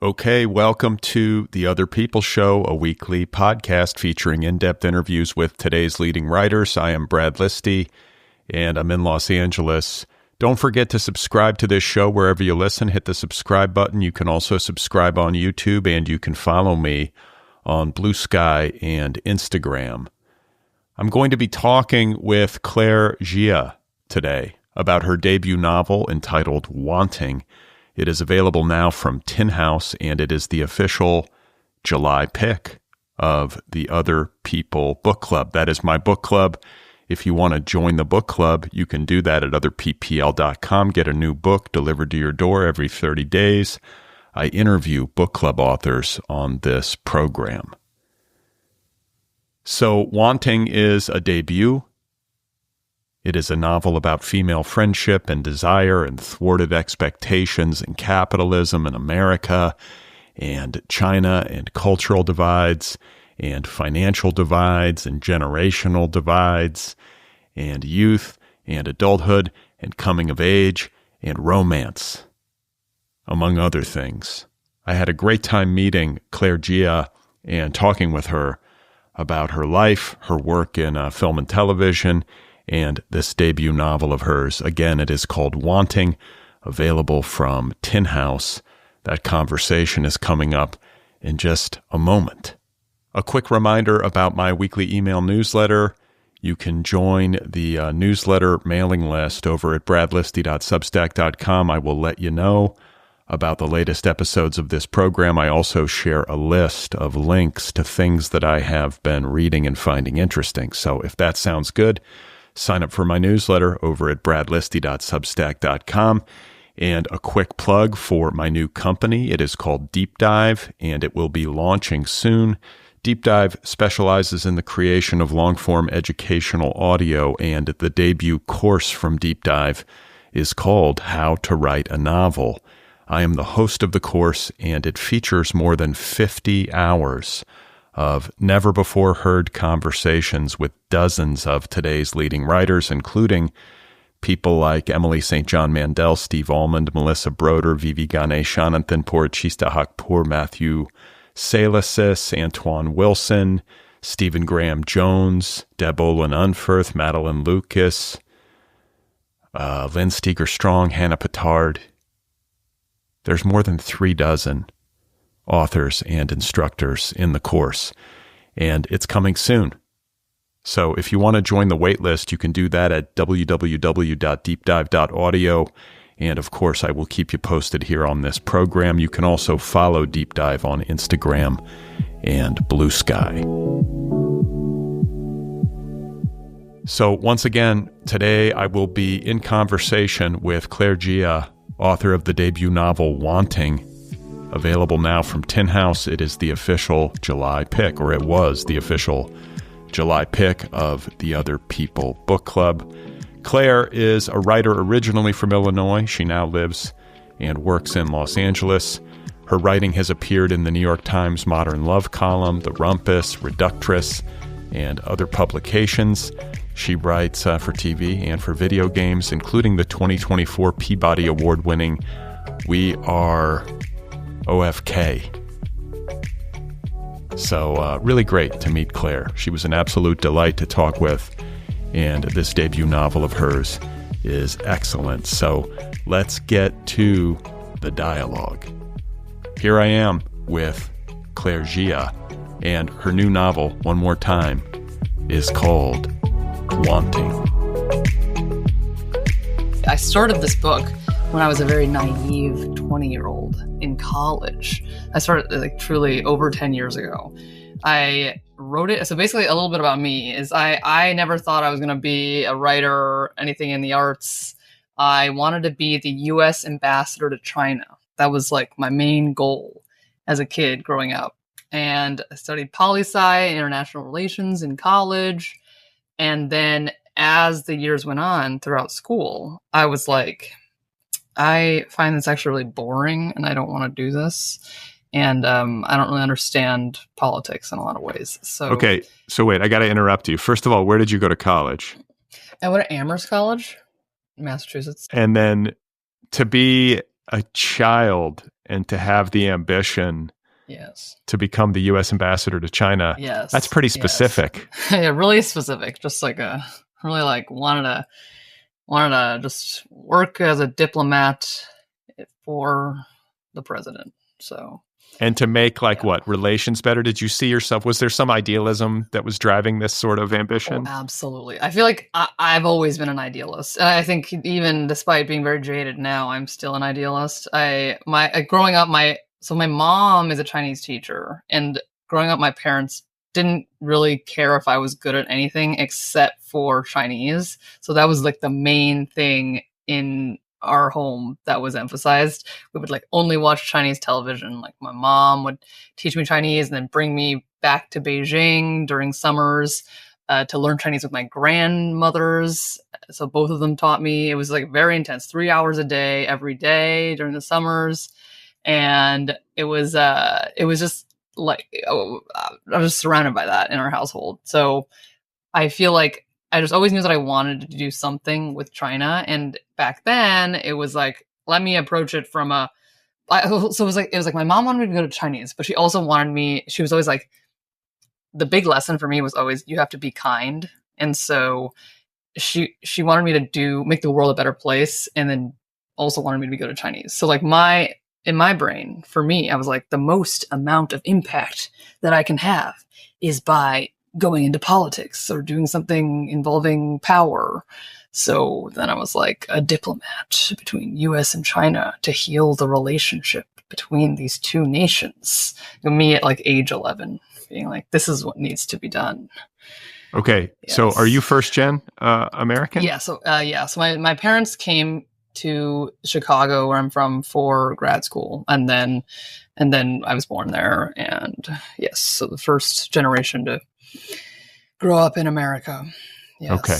Okay, welcome to the Otherppl Show, a weekly podcast featuring in-depth interviews with today's leading writers. I am Brad Listi, and I'm in Los Angeles. Don't forget to subscribe to this show wherever you listen. Hit the subscribe button. You can also subscribe on YouTube, and you can follow me on Bluesky and Instagram. I'm going to be talking with Claire Gia today about her debut novel entitled Wanting. It is available now from Tin House, and it is the official July pick of the Otherppl Book Club. That is my book club. If you want to join the book club, you can do that at otherppl.com. Get a new book delivered to your door every 30 days. I interview book club authors on this program. So, Wanting is a debut. It is a novel about female friendship and desire and thwarted expectations and capitalism in America and China and cultural divides and financial divides and generational divides and youth and adulthood and coming of age and romance, among other things. I had a great time meeting Claire Gia and talking with her about her life, her work in film and television, and this debut novel of hers. Again, it is called Wanting, available from Tin House. That conversation is coming up in just a moment. A quick reminder about my weekly email newsletter. You can join the newsletter mailing list over at bradlisti.substack.com. I will let you know about the latest episodes of this program. I also share a list of links to things that I have been reading and finding interesting. So if that sounds good, sign up for my newsletter over at bradlisti.substack.com. And a quick plug for my new company. It is called Deep Dive, and it will be launching soon. Deep Dive specializes in the creation of long-form educational audio, and the debut course from Deep Dive is called How to Write a Novel. I am the host of the course, and it features more than 50 hours of never-before-heard conversations with dozens of today's leading writers, including people like Emily St. John Mandel, Steve Almond, Melissa Broder, Vivi Ganesh, Ananthan Chista Hakpur, Matthew Salasis, Antoine Wilson, Stephen Graham Jones, Deb Olin Unferth, Madeline Lucas, Lynn Steger Strong, Hannah Petard. There's more than 36 authors and instructors in the course, and it's coming soon. So if you want to join the waitlist, you can do that at www.deepdive.audio, and of course I will keep you posted here on this program. You can also follow Deep Dive on Instagram and Bluesky. So once again, today I will be in conversation with Claire Gia, author of the debut novel Wanting, available now from Tin House. It is the official July pick, or it was the official July pick of the Otherppl Book Club. Claire is a writer originally from Illinois. She now lives and works in Los Angeles. Her writing has appeared in the New York TimesModern Love column, the Rumpus, Reductress, and other publications. She writes for TV and for video games, including the 2024 Peabody Award-winning We Are OFK. So really great to meet Claire. She was an absolute delight to talk with, and this debut novel of hers is excellent. So let's get to the dialogue. Here I am with Claire Gia, and her new novel, one more time, is called Wanting. I started this book when I was a very naive 20-year-old in college. I started truly over 10 years ago. I wrote it. So basically a little bit about me is I never thought I was going to be a writer or anything in the arts. I wanted to be the U.S. ambassador to China. That was my main goal as a kid growing up. And I studied poli-sci, international relations in college. And then as the years went on throughout school, I was like, I find this actually really boring and I don't want to do this. And I don't really understand politics in a lot of ways. Okay, so wait, I got to interrupt you. First of all, where did you go to college? I went to Amherst College, Massachusetts. And then to be a child and to have the ambition Yes. to become the U.S. ambassador to China, Yes. that's pretty specific. Yeah, really specific. Just like really like wanted to just work as a diplomat for the president. So. And to make what, relations better? Did you see yourself? Was there some idealism that was driving this sort of ambition? Oh, absolutely. I feel like I've always been an idealist. And I think even despite being very jaded now, I'm still an idealist. Growing up, my mom is a Chinese teacher, and growing up, my parents didn't really care if I was good at anything except for Chinese. So that was like the main thing in our home that was emphasized. We would like only watch Chinese television. Like my mom would teach me Chinese and then bring me back to Beijing during summers to learn Chinese with my grandmothers. So both of them taught me. It was like very intense, 3 hours a day, every day during the summers. And it was just like, I was surrounded by that in our household. So I feel like I just always knew that I wanted to do something with China. And back then it was like, let me approach it from so it was like my mom wanted me to go to Chinese, but she also she was always like, the big lesson for me was always, you have to be kind. And so she wanted me to make the world a better place. And then also wanted me to go to Chinese. So like in my brain, for me, I was like, the most amount of impact that I can have is by going into politics or doing something involving power. So then I was like, a diplomat between US and China to heal the relationship between these two nations. Me at like age 11 being like, this is what needs to be done. Okay. Yes. So are you first gen American? Yeah. So my parents came to Chicago, where I'm from, for grad school. And then I was born there. And yes, so the first generation to grow up in America. Yes. Okay.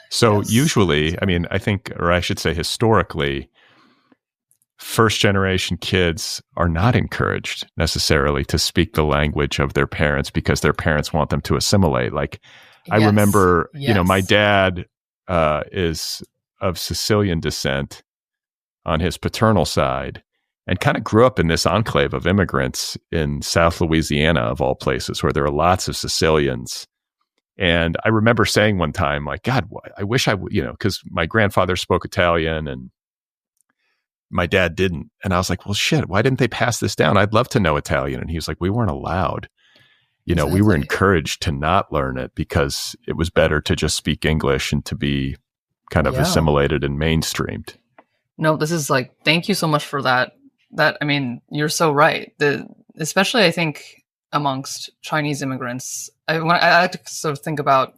So usually, I mean, I think, or I should say historically, first generation kids are not encouraged necessarily to speak the language of their parents because their parents want them to assimilate. Like I remember, my dad is of Sicilian descent on his paternal side and kind of grew up in this enclave of immigrants in South Louisiana, of all places, where there are lots of Sicilians. And I remember saying one time, like, God, I wish I would, because my grandfather spoke Italian and my dad didn't. And I was like, well, shit, why didn't they pass this down? I'd love to know Italian. And he was like, we weren't allowed. Exactly. We were encouraged to not learn it because it was better to just speak English and to be kind of assimilated and mainstreamed. No, this is like, thank you so much for that. I mean, you're so right. Especially I think amongst Chinese immigrants, I like to sort of think about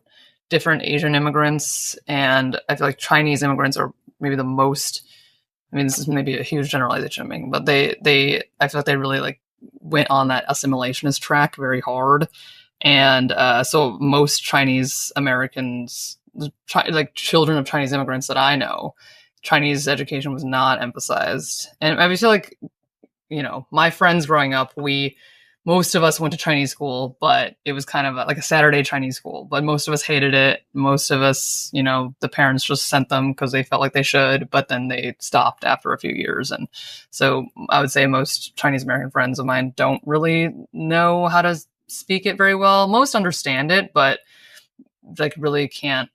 different Asian immigrants, and I feel like Chinese immigrants are maybe the most, I mean, this is maybe a huge generalization, but I feel like they really like went on that assimilationist track very hard. And so most Chinese Americans, like children of Chinese immigrants that I know, Chinese education was not emphasized. And I feel like, my friends growing up, most of us went to Chinese school, but it was kind of like a Saturday Chinese school, but most of us hated it. Most of us, the parents just sent them because they felt like they should, but then they stopped after a few years. And so I would say most Chinese American friends of mine don't really know how to speak it very well. Most understand it, but like really can't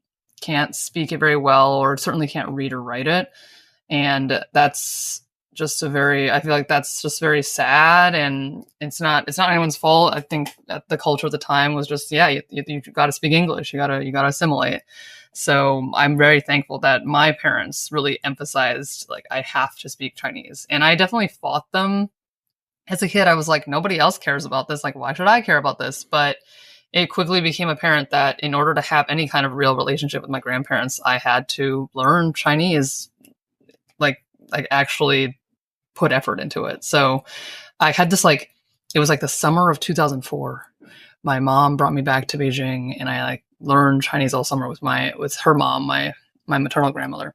speak it very well, or certainly can't read or write it. And that's just I feel like that's just very sad, and it's not anyone's fault. I think that the culture at the time was just, you got to speak English. You got to assimilate. So I'm very thankful that my parents really emphasized, like, I have to speak Chinese. And I definitely fought them as a kid. I was like, nobody else cares about this. Like, why should I care about this? But it quickly became apparent that in order to have any kind of real relationship with my grandparents, I had to learn Chinese, like actually put effort into it. So I had this, like, it was like the summer of 2004. My mom brought me back to Beijing, and I like learned Chinese all summer with her mom, my maternal grandmother.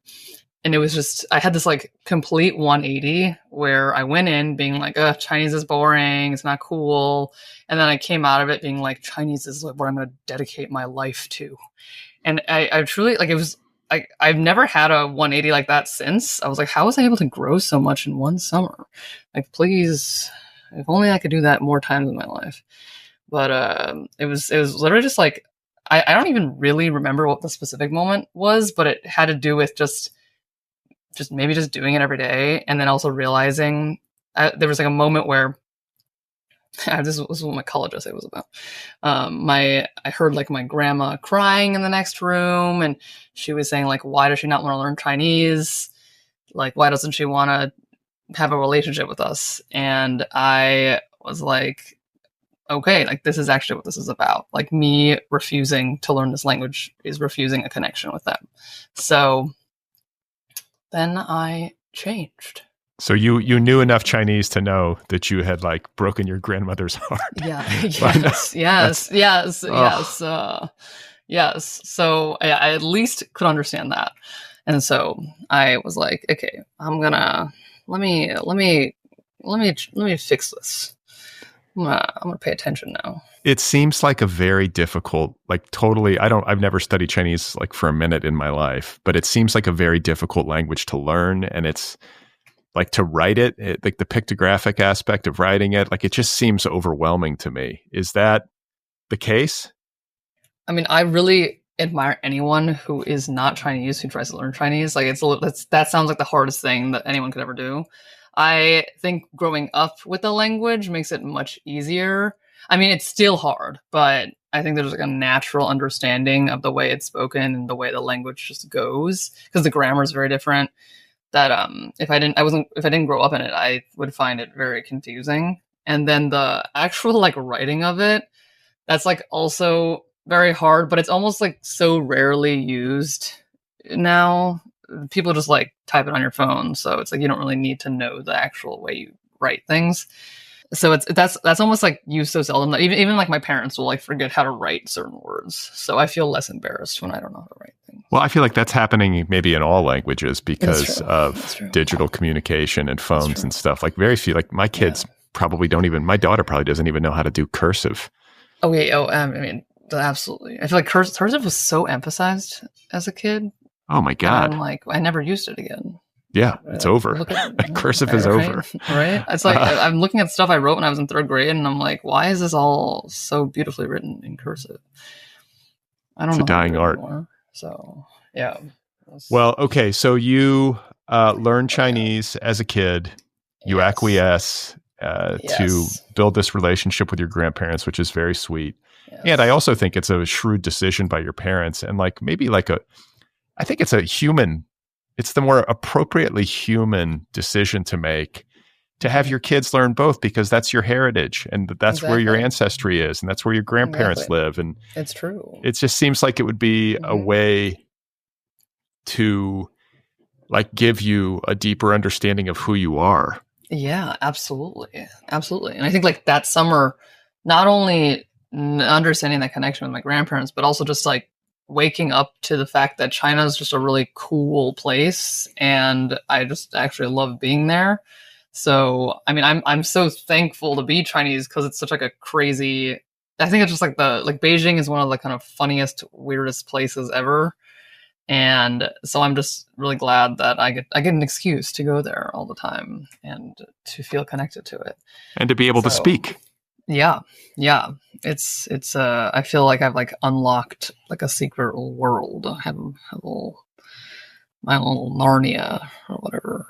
And it was just, I had this like complete 180 where I went in being like, Chinese is boring, it's not cool. And then I came out of it being like, Chinese is what I'm going to dedicate my life to. And I truly, like, it was, I've never had a 180 like that since. I was like, how was I able to grow so much in one summer? Like, please, if only I could do that more times in my life. But it was literally just like, I don't even really remember what the specific moment was, but it had to do with just maybe just doing it every day, and then also realizing there was like a moment where this was what my college essay was about. I heard like my grandma crying in the next room, and she was saying like, why does she not want to learn Chinese? Like, why doesn't she want to have a relationship with us? And I was like, okay, like this is actually what this is about. Like, me refusing to learn this language is refusing a connection with them. So then I changed. So you knew enough Chinese to know that you had like broken your grandmother's heart. Yeah. Yes. So I at least could understand that. And so I was like, okay, I'm gonna let me fix this. I'm gonna pay attention now. It seems like a very difficult, like totally, I've never studied Chinese like for a minute in my life, but it seems like a very difficult language to learn. And it's like to write it, like the pictographic aspect of writing it, like it just seems overwhelming to me. Is that the case? I mean, I really admire anyone who is not Chinese who tries to learn Chinese. Like that sounds like the hardest thing that anyone could ever do. I think growing up with the language makes it much easier. I mean, it's still hard, but I think there's like a natural understanding of the way it's spoken and the way the language just goes, because the grammar is very different. That if I didn't grow up in it, I would find it very confusing. And then the actual like writing of it, that's like also very hard, but it's almost like so rarely used now. People just like type it on your phone, so it's like you don't really need to know the actual way you write things. So that's almost like used so seldom that even like my parents will like forget how to write certain words. So I feel less embarrassed when I don't know how to write things. Well, I feel like that's happening maybe in all languages because of digital communication and phones and stuff. Like very few, like my kids probably don't even, my daughter probably doesn't even know how to do cursive. I mean, absolutely. I feel like cursive was so emphasized as a kid. Oh my God. I'm like, I never used it again. Yeah, it's over. Cursive is over. Right? It's like, I'm looking at stuff I wrote when I was in third grade, and I'm like, why is this all so beautifully written in cursive? I don't know. It's a dying art. Anymore, so, yeah. Well, okay. So you learned Chinese as a kid. You acquiesce to build this relationship with your grandparents, which is very sweet. Yes. And I also think it's a shrewd decision by your parents. And like maybe like I think it's it's the more appropriately human decision to make, to have your kids learn both, because that's your heritage and that's where your ancestry is. And that's where your grandparents live. And it's true. It just seems like it would be a way to like give you a deeper understanding of who you are. Yeah, absolutely. Absolutely. And I think like that summer, not only understanding that connection with my grandparents, but also just like waking up to the fact that China is just a really cool place, and I just actually love being there. So, I mean, I'm so thankful to be Chinese because it's such like a crazy. I think it's just like Beijing is one of the kind of funniest, weirdest places ever, and so I'm just really glad that I get an excuse to go there all the time and to feel connected to it and to be able to speak. Yeah. It's I feel like I've like unlocked like a secret world. I have my little Narnia or whatever.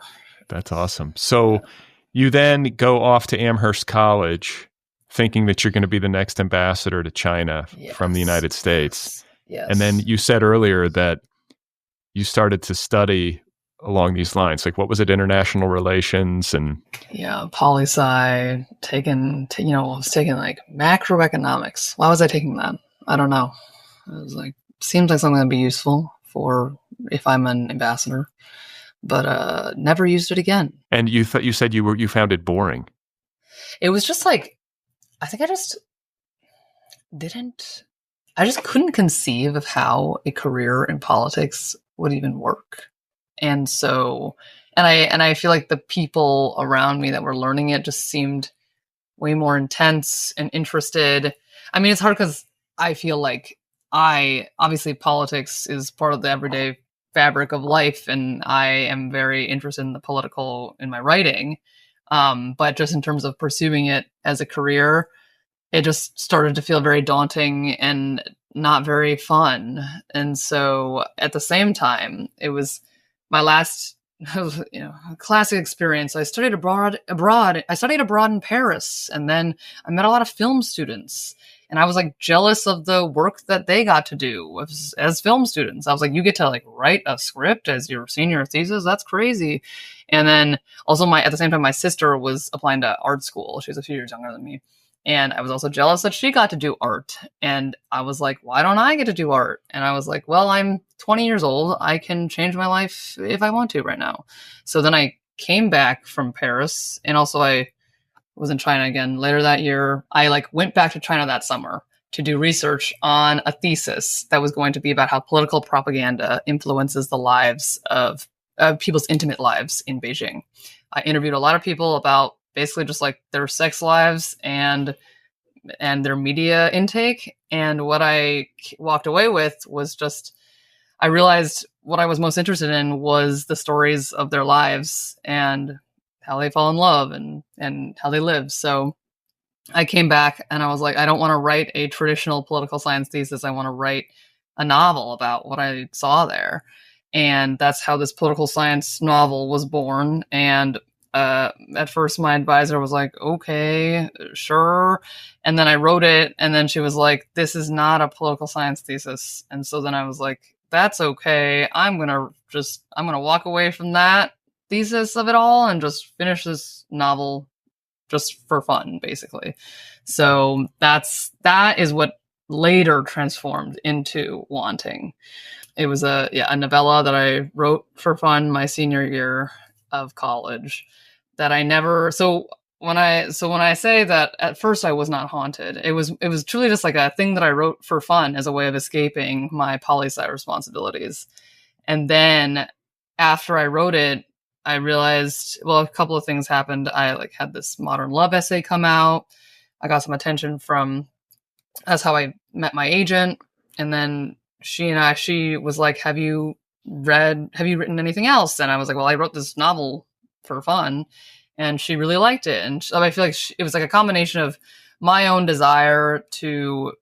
That's awesome. So you then go off to Amherst College thinking that you're going to be the next ambassador to China from the United States. Yes. And then you said earlier that you started to study along these lines. Like, what was it? International relations and poli-sci. I was taking like macroeconomics. Why was I taking that? I don't know. It was like seems like something that'd be useful for if I'm an ambassador, but never used it again. And you said you found it boring. It was just like I think I just couldn't conceive of how a career in politics would even work. And so, and I feel like the people around me that were learning it just seemed way more intense and interested. I mean, it's hard because I feel like obviously politics is part of the everyday fabric of life, and I am very interested in the political in my writing. But just in terms of pursuing it as a career, it just started to feel very daunting and not very fun. And so at the same time, it was my last classic experience. I studied abroad. I studied abroad in Paris, and then I met a lot of film students. And I was like jealous of the work that they got to do as film students. I was like, you get to like write a script as your senior thesis? That's crazy. And then also at the same time, my sister was applying to art school. She was a few years younger than me. And I was also jealous that she got to do art. And I was like, why don't I get to do art? And I was like, well, I'm 20 years old. I can change my life if I want to right now. So then I came back from Paris, and also I was in China again later that year. I like went back to China that summer to do research on a thesis that was going to be about how political propaganda influences the lives of people's intimate lives in Beijing. I interviewed a lot of people about basically just like their sex lives and their media intake. And what I walked away with was just, I realized what I was most interested in was the stories of their lives and how they fall in love and how they live. So I came back and I was like, I don't want to write a traditional political science thesis. I want to write a novel about what I saw there. And that's how this political science novel was born. And at first my advisor was like, okay, sure. And then I wrote it, and then she was like, this is not a political science thesis. And so then I was like, that's okay. I'm going to walk away from that thesis of it all and just finish this novel just for fun, basically. So that is what later transformed into Wanting. It was a novella that I wrote for fun my senior year of college that I never. So when I say that at first I was not haunted, it was truly just like a thing that I wrote for fun as a way of escaping my poli-sci responsibilities. And then after I wrote it, I realized, well, a couple of things happened. I like had this modern love essay come out. I got some attention that's how I met my agent. And then she was like, have you written anything else? And I was like, well, I wrote this novel for fun. And she really liked it. And I feel like it was like a combination of my own desire to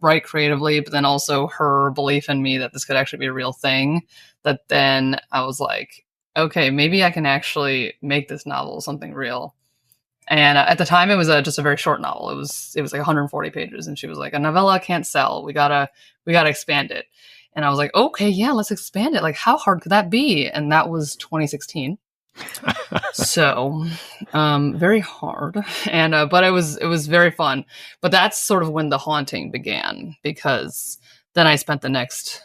write creatively, but then also her belief in me that this could actually be a real thing. That then I was like, okay, maybe I can actually make this novel something real. And at the time, it was just a very short novel. It was like 140 pages, and she was like, "A novella can't sell. We gotta expand it." And I was like, "Okay, yeah, let's expand it. Like, how hard could that be?" And that was 2016. So, very hard. And but it was very fun. But that's sort of when the haunting began, because then I spent the next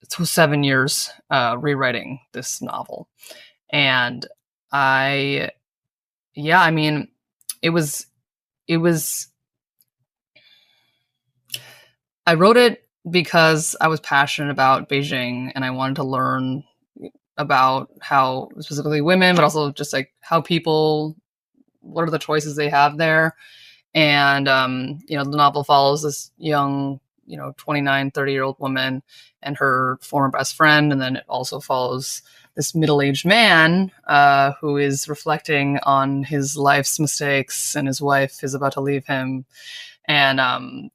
7 years rewriting this novel. And I mean, it was I wrote it because I was passionate about Beijing, and I wanted to learn about how specifically women, but also just like how people, what are the choices they have there. And the novel follows this young 29, 30-year-old woman and her former best friend. And then it also follows this middle-aged man who is reflecting on his life's mistakes, and his wife is about to leave him. And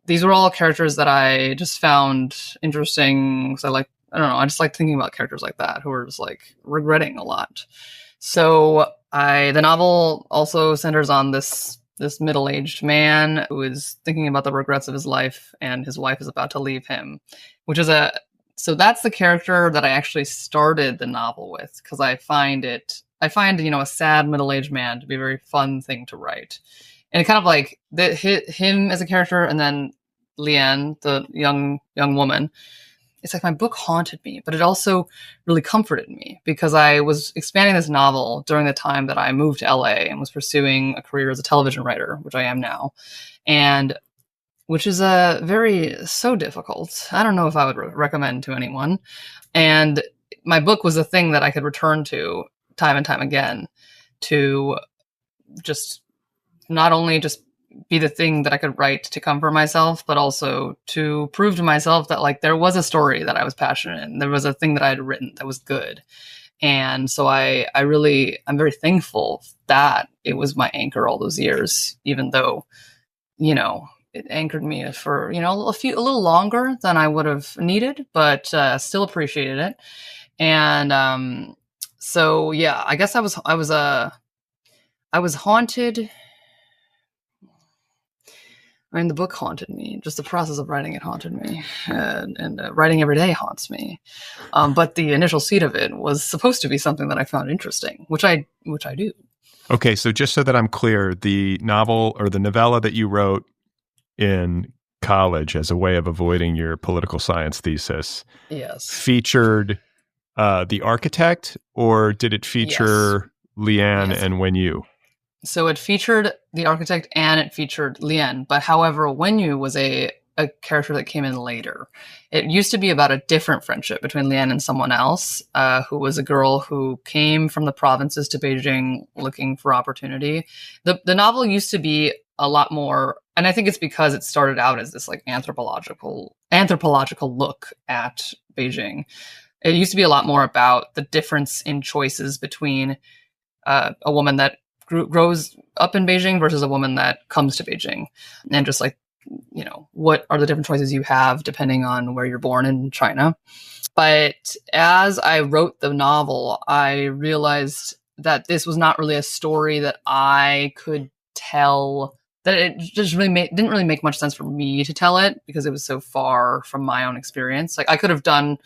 these were all characters that I just found interesting. So I just like thinking about characters like that who are just like regretting a lot. So the novel also centers on this middle-aged man who is thinking about the regrets of his life, and his wife is about to leave him, so that's the character that I actually started the novel with, because I find a sad middle-aged man to be a very fun thing to write. And it kind of like him as a character, and then Lian, the young woman. It's like my book haunted me, but it also really comforted me, because I was expanding this novel during the time that I moved to LA and was pursuing a career as a television writer, which I am now, and which is so difficult. I don't know if I would recommend to anyone. And my book was a thing that I could return to time and time again to just not only just be the thing that I could write to comfort myself, but also to prove to myself that like there was a story that I was passionate in. There was a thing that I had written that was good. And so I'm very thankful that it was my anchor all those years, even though, it anchored me for, a little longer than I would have needed, but still appreciated it. And so, yeah, I guess I was haunted. I mean, the book haunted me. Just the process of writing it haunted me, and writing every day haunts me. But the initial seed of it was supposed to be something that I found interesting, which I do. Okay, so just so that I'm clear, the novel or the novella that you wrote in college as a way of avoiding your political science thesis, yes, featured the architect, or did it feature Leanne and Wenyu? So it featured the architect and it featured Lian, but however, Wenyu was a character that came in later. It used to be about a different friendship between Lian and someone else, who was a girl who came from the provinces to Beijing looking for opportunity. The novel used to be a lot more, and I think it's because it started out as this like anthropological look at Beijing. It used to be a lot more about the difference in choices between a woman that grows up in Beijing versus a woman that comes to Beijing, and just like, what are the different choices you have depending on where you're born in China. But as I wrote the novel, I realized that this was not really a story that I could tell, that it just really didn't really make much sense for me to tell it because it was so far from my own experience. Like I could have done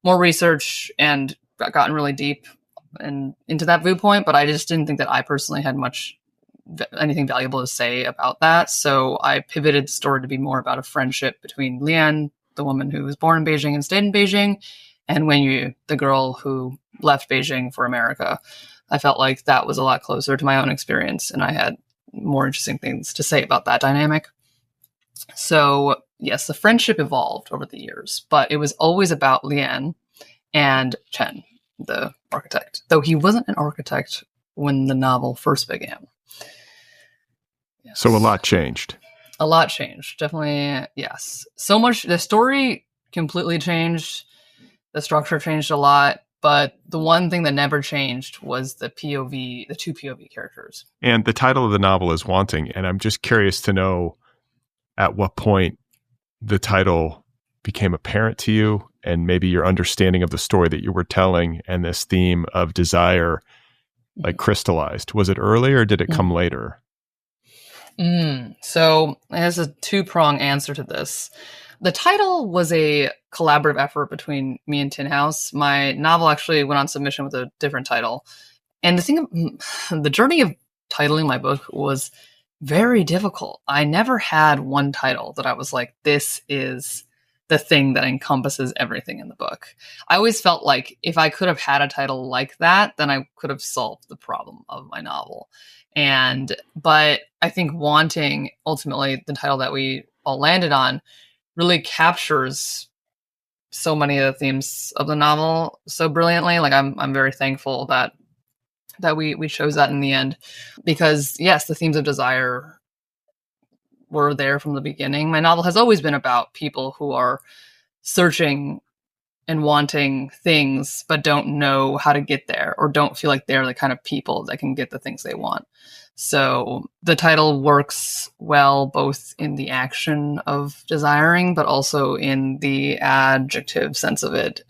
more research and gotten really deep and into that viewpoint, but I just didn't think that I personally had anything valuable to say about that. So I pivoted the story to be more about a friendship between Lian, the woman who was born in Beijing and stayed in Beijing, and Wenyu, the girl who left Beijing for America. I felt like that was a lot closer to my own experience, and I had more interesting things to say about that dynamic. So yes, the friendship evolved over the years, but it was always about Lian and Chen, the architect, though he wasn't an architect when the novel first began. Yes. So a lot changed. A lot changed, definitely. Yes, so much. The story completely changed. The structure changed a lot, but the one thing that never changed was the two POV characters. And the title of the novel is Wanting, and I'm just curious to know at what point the title became apparent to you, and maybe your understanding of the story that you were telling and this theme of desire like crystallized. Was it early or did it come later? So there's a two-prong answer to this. The title was a collaborative effort between me and Tin House. My novel actually went on submission with a different title. And the journey of titling my book was very difficult. I never had one title that I was like, this is the thing that encompasses everything in the book. I always felt like if I could have had a title like that, then I could have solved the problem of my novel. But I think Wanting, ultimately the title that we all landed on, really captures so many of the themes of the novel so brilliantly. Like I'm very thankful that we chose that in the end, because yes, the themes of desire were there from the beginning. My novel has always been about people who are searching and wanting things, but don't know how to get there, or don't feel like they're the kind of people that can get the things they want. So the title works well, both in the action of desiring, but also in the adjective sense of it,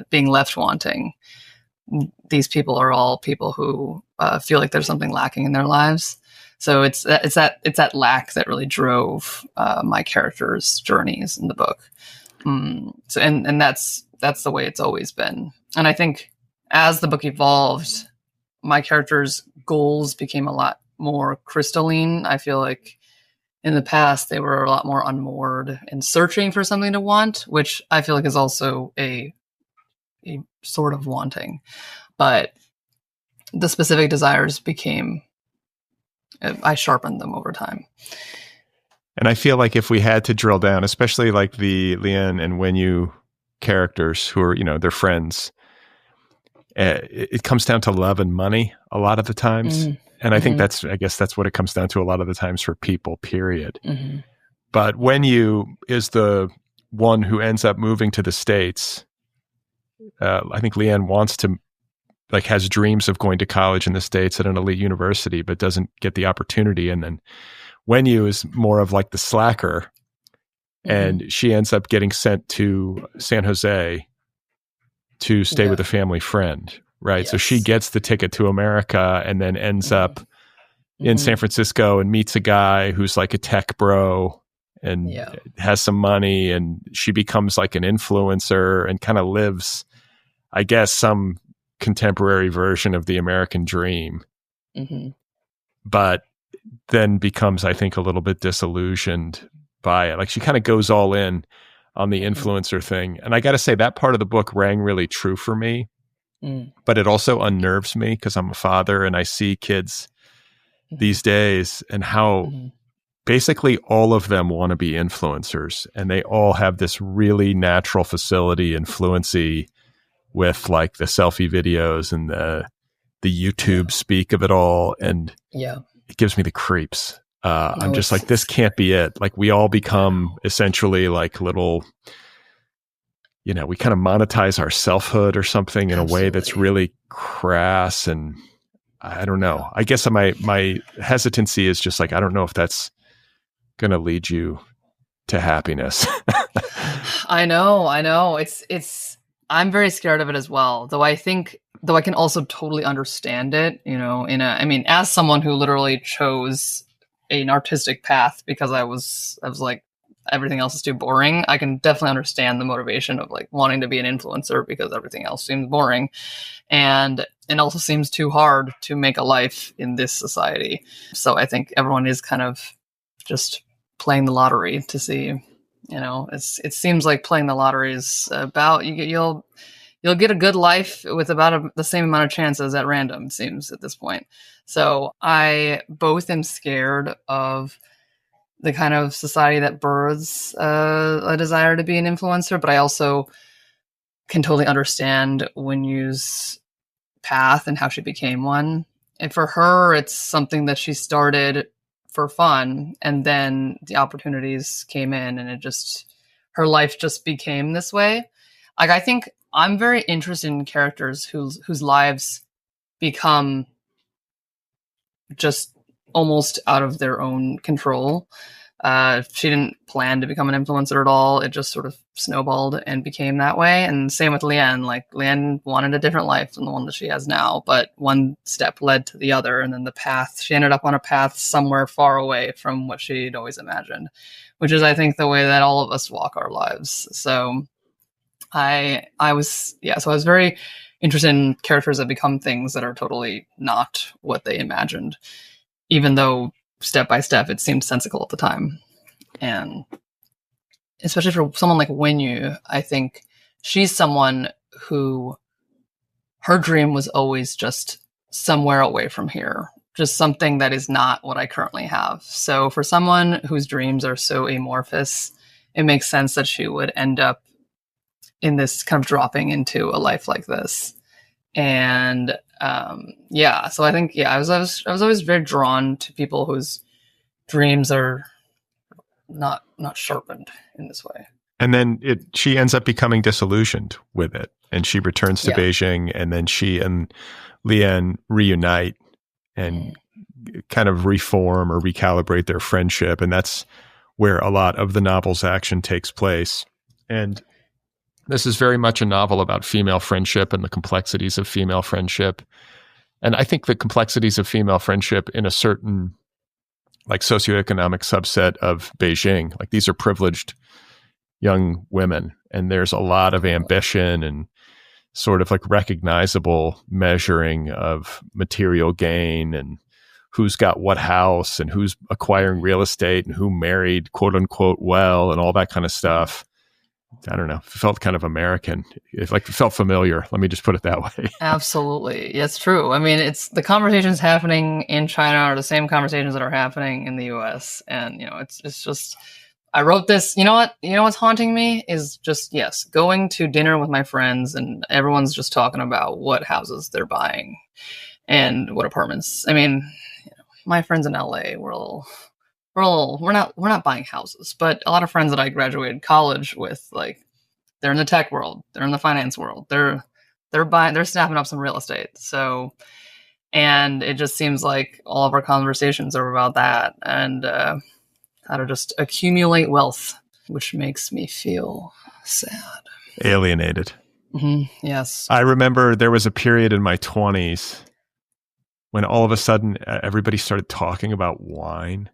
being left wanting. These people are all people who feel like there's something lacking in their lives. So it's that lack that really drove my characters' journeys in the book. So and that's the way it's always been. And I think as the book evolved, my characters' goals became a lot more crystalline. I feel like in the past they were a lot more unmoored and searching for something to want, which I feel like is also a sort of wanting. But the specific desires I sharpened them over time. And I feel like if we had to drill down, especially like the Lian and Wenyu characters who are, they're friends, it comes down to love and money a lot of the times. And I think I guess that's what it comes down to a lot of the times for people, period. Mm-hmm. But Wenyu is the one who ends up moving to the States. I think Leanne wants to, like, has dreams of going to college in the States at an elite university, but doesn't get the opportunity. And then Wenyu is more of like the slacker, and she ends up getting sent to San Jose to stay with a family friend, right? Yes. So she gets the ticket to America and then ends up in San Francisco and meets a guy who's like a tech bro and has some money, and she becomes like an influencer and kind of lives, I guess, some contemporary version of the American dream. But then becomes, I think, a little bit disillusioned by it. Like, she kind of goes all in on the influencer thing. And I got to say, that part of the book rang really true for me, but it also unnerves me because I'm a father and I see kids these days and how basically all of them want to be influencers, and they all have this really natural facility and fluency with like the selfie videos and the YouTube speak of it all. And it gives me the creeps. I'm just like, this can't be it. Like, we all become essentially like little, we kind of monetize our selfhood or something in a way that's really crass. And I don't know. I guess my hesitancy is just like, I don't know if that's going to lead you to happiness. I know. I'm very scared of it as well. Though I can also totally understand it, as someone who literally chose an artistic path because I was like, everything else is too boring. I can definitely understand the motivation of like wanting to be an influencer because everything else seems boring. And it also seems too hard to make a life in this society. So I think everyone is kind of just playing the lottery to see, it seems like playing the lottery is about, you'll get a good life with about the same amount of chances at random, it seems, at this point. So I both am scared of the kind of society that births a desire to be an influencer, but I also can totally understand Wenyu's path and how she became one. And for her, it's something that she started for fun, and then the opportunities came in, and her life just became this way. Like, I think I'm very interested in characters whose lives become just almost out of their own control. She didn't plan to become an influencer at all. It just sort of snowballed and became that way. And same with Leanne. Like, Leanne wanted a different life than the one that she has now, but one step led to the other. And then she ended up on a path somewhere far away from what she'd always imagined, which is, I think, the way that all of us walk our lives. So I was very interested in characters that become things that are totally not what they imagined, even though step by step it seemed sensical at the time. And especially for someone like Wenyu, I think she's someone who her dream was always just somewhere away from here, just something that is not what I currently have. So for someone whose dreams are so amorphous, it makes sense that she would end up in this kind of dropping into a life like this. And so I think I was always very drawn to people whose dreams are not sharpened in this way. And then she ends up becoming disillusioned with it, and she returns to Beijing, and then she and Leanne reunite and kind of reform or recalibrate their friendship, and that's where a lot of the novel's action takes place. And this is very much a novel about female friendship and the complexities of female friendship. And I think the complexities of female friendship in a certain like socioeconomic subset of Beijing, like these are privileged young women, and there's a lot of ambition and sort of like recognizable measuring of material gain and who's got what house and who's acquiring real estate and who married quote unquote well and all that kind of stuff. I don't know. It felt kind of American. It felt familiar. Let me just put it that way. Absolutely. It's true. I mean, it's the conversations happening in China are the same conversations that are happening in the US. And, it's just, I wrote this, what's haunting me is just, going to dinner with my friends and everyone's just talking about what houses they're buying and what apartments. I mean, my friends in LA, we're not buying houses, but a lot of friends that I graduated college with, like, they're in the tech world, they're in the finance world, they're snapping up some real estate. So, and it just seems like all of our conversations are about that and how to just accumulate wealth, which makes me feel sad. Alienated. Mm-hmm. Yes. I remember there was a period in my 20s when all of a sudden everybody started talking about wine.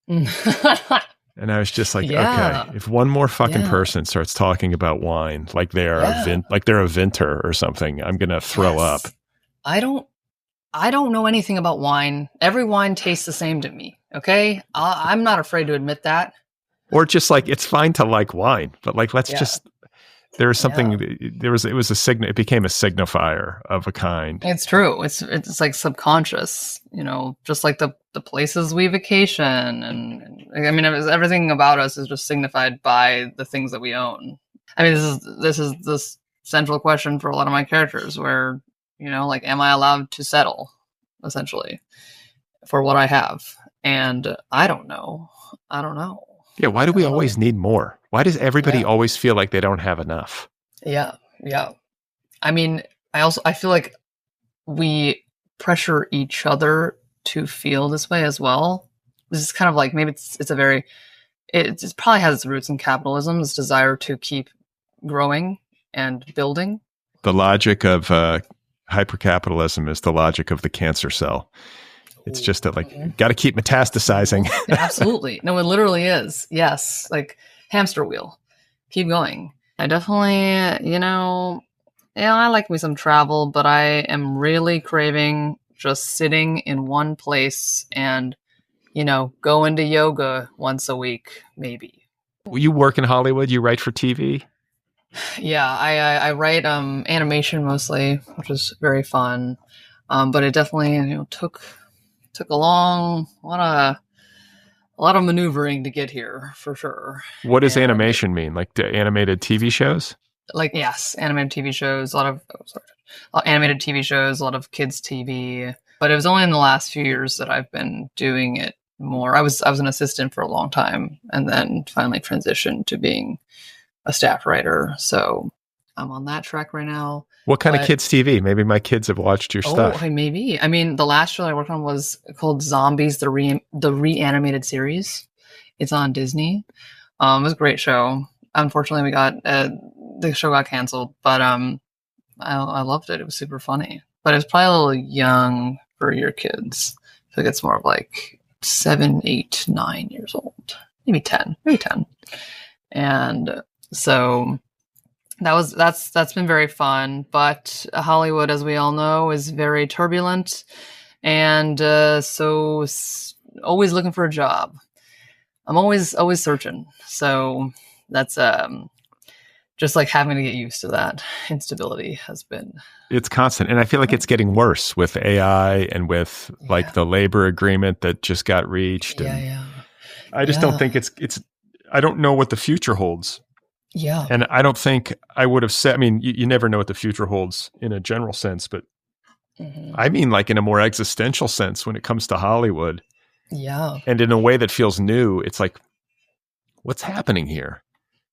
And I was just like, okay, if one more fucking person starts talking about wine, like they're a vintner or something, I'm going to throw up. I don't know anything about wine. Every wine tastes the same to me. Okay. I'm not afraid to admit that. Or just like, it's fine to like wine, but like, let's just, there was something, it was it became a signifier of a kind. It's true. It's like subconscious, just like the places we vacation. And I mean, everything about us is just signified by the things that we own. I mean, this is the central question for a lot of my characters where, like, am I allowed to settle essentially for what I have? And I don't know. Yeah. Why do we always need more? Why does everybody always feel like they don't have enough? Yeah. Yeah. I mean, I feel like we pressure each other to feel this way as well. This is kind of like, maybe it probably has its roots in capitalism, this desire to keep growing and building. The logic of hypercapitalism is the logic of the cancer cell. It's just that, like, got to keep metastasizing. Absolutely. No, it literally is. Yes. Like hamster wheel. Keep going. I definitely, I like me some travel, but I am really craving just sitting in one place and, go into yoga once a week, maybe. You work in Hollywood? You write for TV? Yeah, I write animation mostly, which is very fun. But it definitely, took a lot of maneuvering to get here, for sure. What does animation mean? Like the animated TV shows? Like, yes, animated TV shows, a lot of animated TV shows, a lot of kids TV. But it was only in the last few years that I've been doing it more. I was an assistant for a long time and then finally transitioned to being a staff writer. So I'm on that track right now. What kind of kids TV? Maybe my kids have watched your stuff. Oh, maybe. I mean, the last show I worked on was called Zombies, the reanimated series. It's on Disney. It was a great show. Unfortunately, the show got canceled, but I loved it. It was super funny. But it was probably a little young for your kids. I think it's more of like 7, 8, 9 years old. Maybe 10. And so that's been very fun, but Hollywood, as we all know, is very turbulent, and so always looking for a job. I'm always searching, so that's just like having to get used to that instability has been. It's constant, and I feel like it's getting worse with AI and with like the labor agreement that just got reached. I just don't think it's. I don't know what the future holds. Yeah. And I don't think I would have said, I mean, you never know what the future holds in a general sense, but I mean, like in a more existential sense when it comes to Hollywood. Yeah. And in a way that feels new, it's like, what's happening here?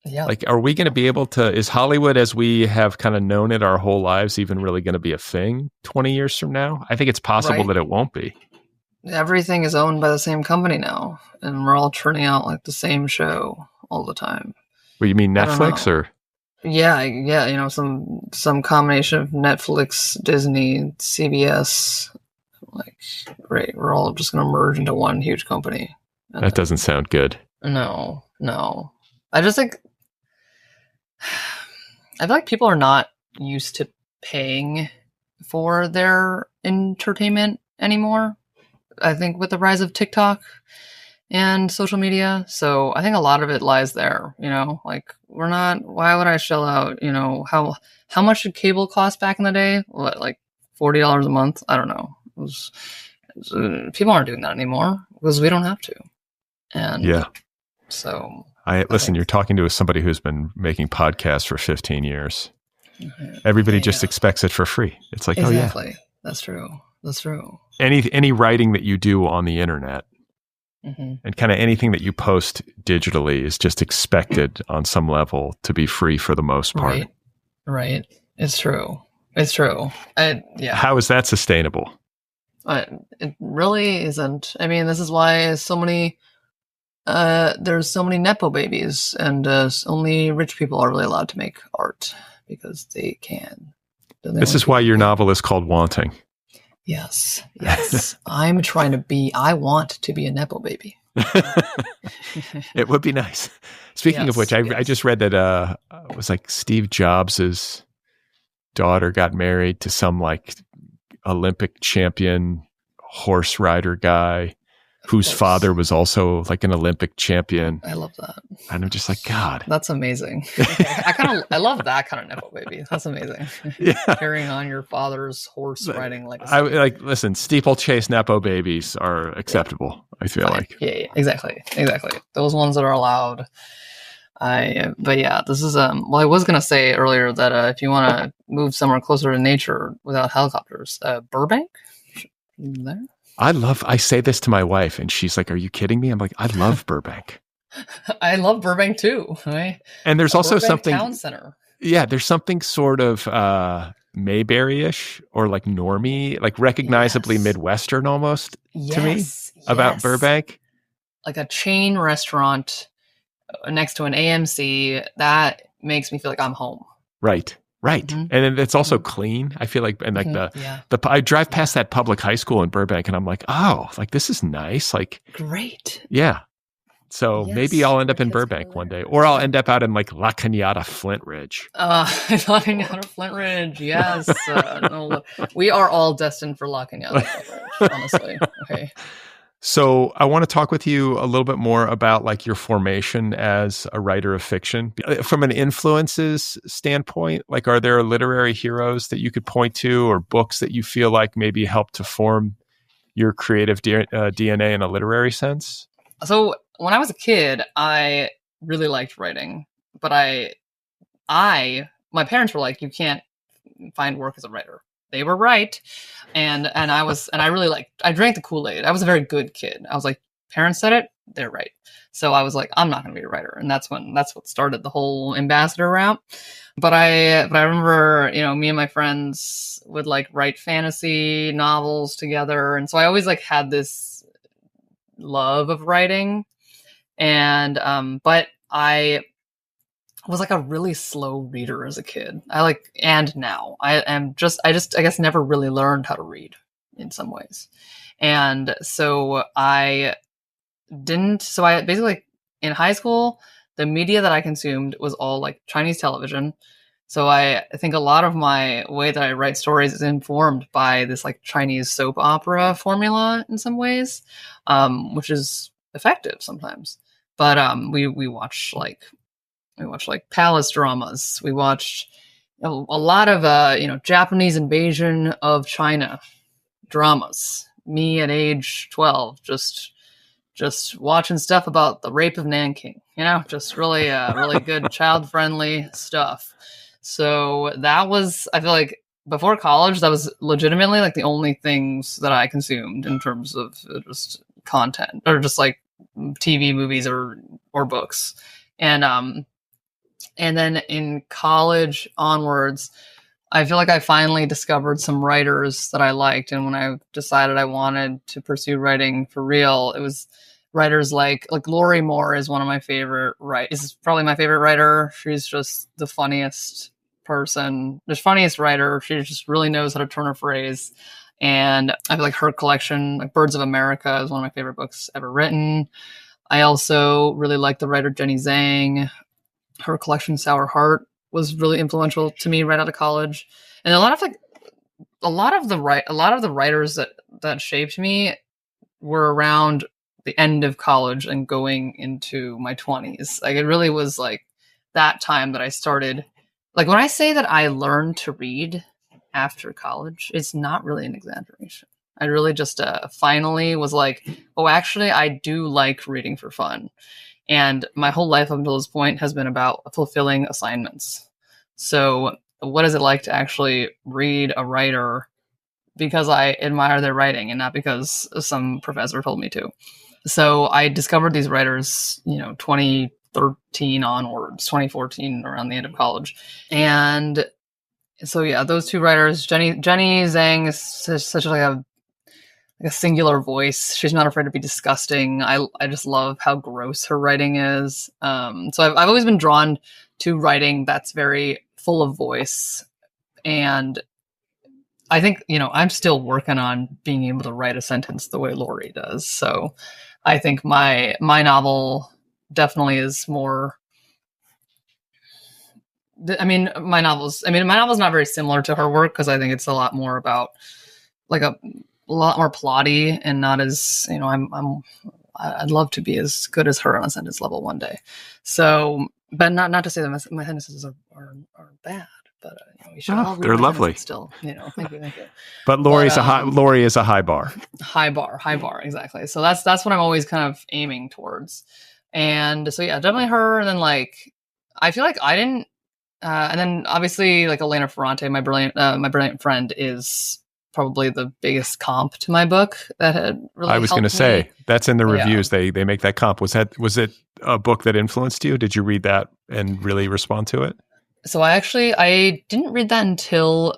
Yeah. Like, are we going to be able to, is Hollywood as we have kind of known it our whole lives even really going to be a thing 20 years from now? I think it's possible that it won't be. Everything is owned by the same company now, and we're all churning out like the same show all the time. What, you mean Netflix or? Yeah. Some combination of Netflix, Disney, CBS. Like, great. We're all just going to merge into one huge company. That doesn't sound good. No. I just think, I feel like people are not used to paying for their entertainment anymore. I think with the rise of TikTok and social media. So I think a lot of it lies there, like why would I shell out, how much did cable cost back in the day? What, like $40 a month? I don't know. People aren't doing that anymore because we don't have to. And so listen, you're talking to somebody who's been making podcasts for 15 years. Everybody just expects it for free. It's like, exactly. That's true. any writing that you do on the internet Mm-hmm. and kind of anything that you post digitally is just expected on some level to be free for the most part. Right. It's true. Yeah. How is that sustainable? It really isn't. I mean, this is why there's so many nepo babies, and only rich people are really allowed to make art because they can. This is why your novel is called Wanting. Yes. I want to be a nepo baby. It would be nice. Speaking of which, I just read that it was like Steve Jobs's daughter got married to some like Olympic champion horse rider guy whose father was also like an Olympic champion. I love that. And I'm just like, God. That's amazing. I love that kind of nepo baby. That's amazing. Yeah. Carrying on your father's horse riding legacy. Listen, steeplechase nepo babies are acceptable, I feel like. Yeah, exactly. Those ones that are allowed. But yeah, this is, I was going to say earlier that if you want to move somewhere closer to nature without helicopters, Burbank? There? I say this to my wife and she's like, are you kidding me? I'm like, I love Burbank. I love Burbank too. Right? And there's also Burbank something town center. Yeah, there's something sort of Mayberry-ish or like normie, like recognizably Midwestern almost to me about Burbank. Like a chain restaurant next to an AMC, that makes me feel like I'm home. Right. Mm-hmm. And it's also clean. I feel like, and like I drive past that public high school in Burbank and I'm like, oh, like this is nice. Like, great. Yeah. So maybe I'll end up in Burbank one day, or I'll end up out in like La Cañada, Flint Ridge. La Cañada, Flint Ridge. Yes. No, we are all destined for La Cañada, Flint Ridge, honestly. Okay. So I want to talk with you a little bit more about like your formation as a writer of fiction from an influences standpoint. Like, are there literary heroes that you could point to or books that you feel like maybe helped to form your creative DNA in a literary sense? So when I was a kid, I really liked writing, but my parents were like, you can't find work as a writer. They were right. And I really I drank the Kool-Aid. I was a very good kid. I was like, parents said it, they're right. So I was like, I'm not going to be a writer. And that's what started the whole ambassador route. But I remember, me and my friends would like write fantasy novels together. And so I always like had this love of writing. And, but I was like a really slow reader as a kid. And now I guess never really learned how to read in some ways. And so I basically in high school, the media that I consumed was all like Chinese television. So I think a lot of my way that I write stories is informed by this like Chinese soap opera formula in some ways, which is effective sometimes. But we watch like palace dramas. We watched a lot of Japanese invasion of China dramas. Me at age 12, just watching stuff about the rape of Nanking. Just really really good child friendly stuff. So that was, I feel like before college, that was legitimately like the only things that I consumed in terms of just content or just like TV, movies, or books. And then in college onwards, I feel like I finally discovered some writers that I liked. And when I decided I wanted to pursue writing for real, it was writers like Lori Moore is one of my favorite is probably my favorite writer. She's just the funniest person, the funniest writer. She just really knows how to turn a phrase. And I feel like her collection, like Birds of America, is one of my favorite books ever written. I also really like the writer Jenny Zhang. Her collection Sour Heart was really influential to me right out of college. And a lot of the writers that shaped me were around the end of college and going into my 20s. Like it really was like that time that I started. Like when I say that I learned to read after college, it's not really an exaggeration. I really just finally was like, oh, actually, I do like reading for fun. And my whole life up until this point has been about fulfilling assignments. So what is it like to actually read a writer because I admire their writing and not because some professor told me to. So I discovered these writers, 2013 onwards, 2014, around the end of college. And so, yeah, those two writers, Jenny Zhang is such like a singular voice. She's not afraid to be disgusting. I just love how gross her writing is. So I've always been drawn to writing that's very full of voice. And I think, I'm still working on being able to write a sentence the way Laurie does. So I think my novel definitely is more. My novel's not very similar to her work, because I think it's a lot more about like a lot more plotty and not as, I'd love to be as good as her on a sentence level one day. So, but not to say that my sentences are bad, but you should all read they're my lovely still, thank you. But Laurie is a high bar. High bar, exactly. So that's what I'm always kind of aiming towards. And so, yeah, definitely her. And then I feel like I didn't, and then obviously Elena Ferrante, my brilliant friend, is probably the biggest comp to my book that had really I was going to say, that's in the reviews. They make that comp. Was it a book that influenced you? Did you read that and really respond to it? So I didn't read that until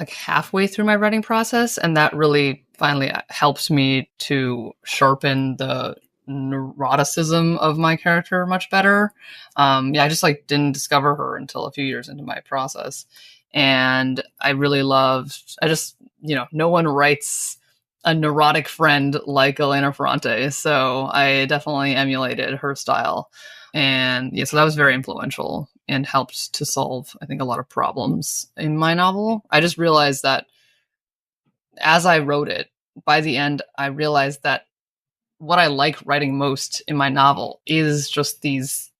halfway through my writing process. And that really finally helps me to sharpen the neuroticism of my character much better. I just didn't discover her until a few years into my process. And I really no one writes a neurotic friend like Elena Ferrante. So I definitely emulated her style. And so that was very influential and helped to solve, I think, a lot of problems in my novel. I just realized that as I wrote it, by the end, I realized that what I like writing most in my novel is just these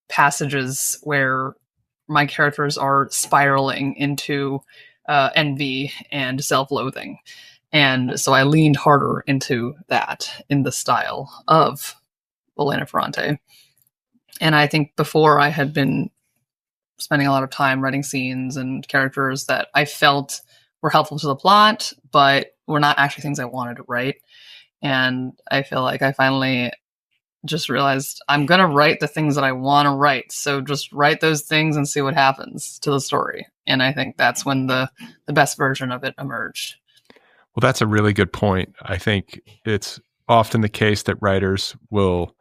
passages where my characters are spiraling into envy and self-loathing. And so I leaned harder into that in the style of Elena Ferrante. And I think before I had been spending a lot of time writing scenes and characters that I felt were helpful to the plot, but were not actually things I wanted to write. And I feel like I finally just realized I'm going to write the things that I want to write. So just write those things and see what happens to the story. And I think that's when the best version of it emerged. Well, that's a really good point. I think it's often the case that writers will